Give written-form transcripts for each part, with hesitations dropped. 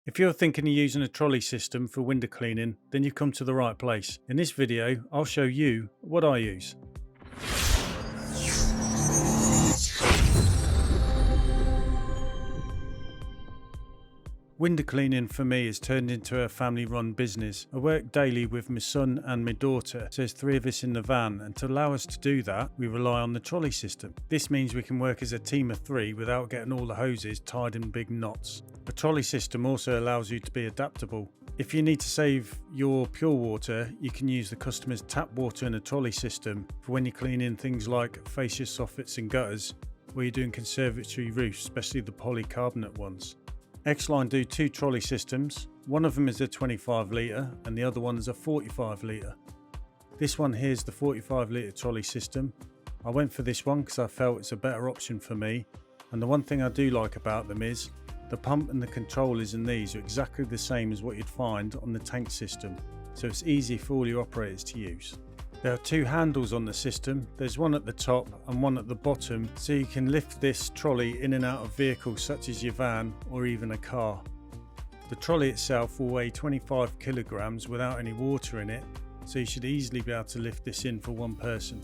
If you're thinking of using a trolley system for window cleaning, then you've come to the right place. In this video, I'll show you what I use. Window cleaning for me has turned into a family run business. I work daily with my son and my daughter, so there's 3 of us in the van, and to allow us to do that, we rely on the trolley system. This means we can work as a team of 3 without getting all the hoses tied in big knots. The trolley system also allows you to be adaptable. If you need to save your pure water, you can use the customer's tap water in a trolley system for when you're cleaning things like fascia soffits and gutters, or you're doing conservatory roofs, especially the polycarbonate ones. XLine do 2 trolley systems. One of them is a 25 litre and the other one is a 45 litre. This one here is the 45 litre trolley system. I went for this one because I felt it's a better option for me, and the one thing I do like about them is the pump and the controllers in these are exactly the same as what you'd find on the tank system, so it's easy for all your operators to use. There are 2 handles on the system. There's one at the top and one at the bottom, so you can lift this trolley in and out of vehicles such as your van or even a car. The trolley itself will weigh 25 kilograms without any water in it, so you should easily be able to lift this in for one person.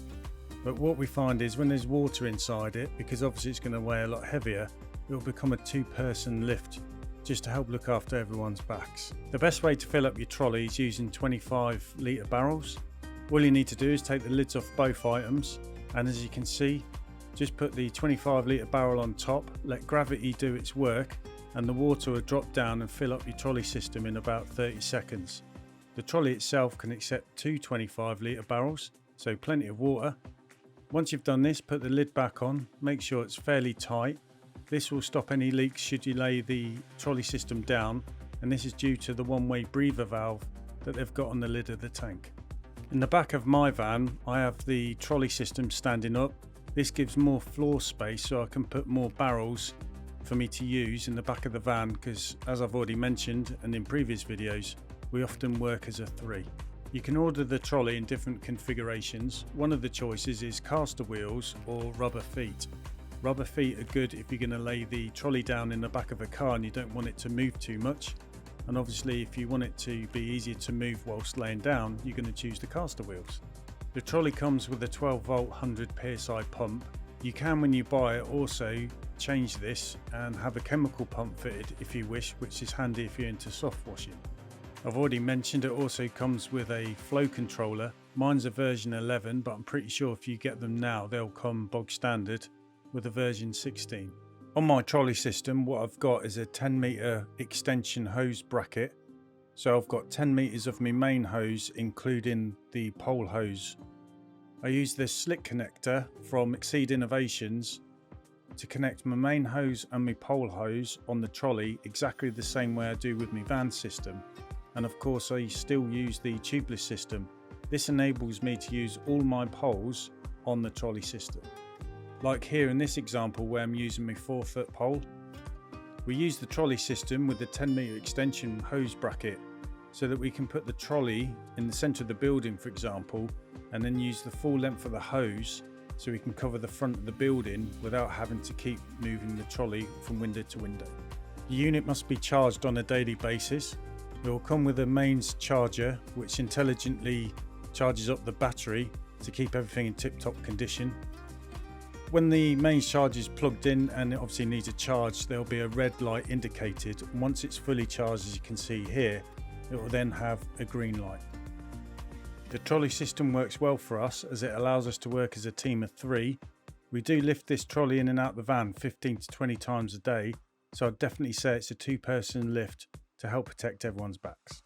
But what we find is when there's water inside it, because obviously it's going to weigh a lot heavier, it will become a 2-person lift, just to help look after everyone's backs. The best way to fill up your trolley is using 25 litre barrels. All you need to do is take the lids off both items, and as you can see, just put the 25 litre barrel on top, let gravity do its work, and the water will drop down and fill up your trolley system in about 30 seconds. The trolley itself can accept 2 25 litre barrels, so plenty of water. Once you've done this, put the lid back on, make sure it's fairly tight. This will stop any leaks should you lay the trolley system down, and this is due to the one-way breather valve that they've got on the lid of the tank. In the back of my van, I have the trolley system standing up. This gives more floor space so I can put more barrels for me to use in the back of the van, because as I've already mentioned and in previous videos, we often work as a 3. You can order the trolley in different configurations. One of the choices is caster wheels or rubber feet. Rubber feet are good if you're going to lay the trolley down in the back of a car and you don't want it to move too much. And obviously if you want it to be easier to move whilst laying down, you're going to choose the caster wheels. The trolley comes with a 12 volt 100 psi pump. You can, when you buy it, also change this and have a chemical pump fitted if you wish, which is handy if you're into soft washing. I've already mentioned it also comes with a flow controller. Mine's a version 11, but I'm pretty sure if you get them now they'll come bog standard with a version 16. On my trolley system, what I've got is a 10 metre extension hose bracket. So I've got 10 metres of my main hose, including the pole hose. I use this slick connector from Exceed Innovations to connect my main hose and my pole hose on the trolley exactly the same way I do with my van system. And of course I still use the tubeless system. This enables me to use all my poles on the trolley system. Like here in this example where I'm using my 4-foot pole. We use the trolley system with the 10 metre extension hose bracket so that we can put the trolley in the centre of the building, for example, and then use the full length of the hose so we can cover the front of the building without having to keep moving the trolley from window to window. The unit must be charged on a daily basis. It will come with a mains charger which intelligently charges up the battery to keep everything in tip-top condition. When the mains charge is plugged in and it obviously needs a charge, there will be a red light indicated, and once it's fully charged, as you can see here, it will then have a green light. The trolley system works well for us as it allows us to work as a team of 3. We do lift this trolley in and out the van 15 to 20 times a day, so I'd definitely say it's a 2-person lift to help protect everyone's backs.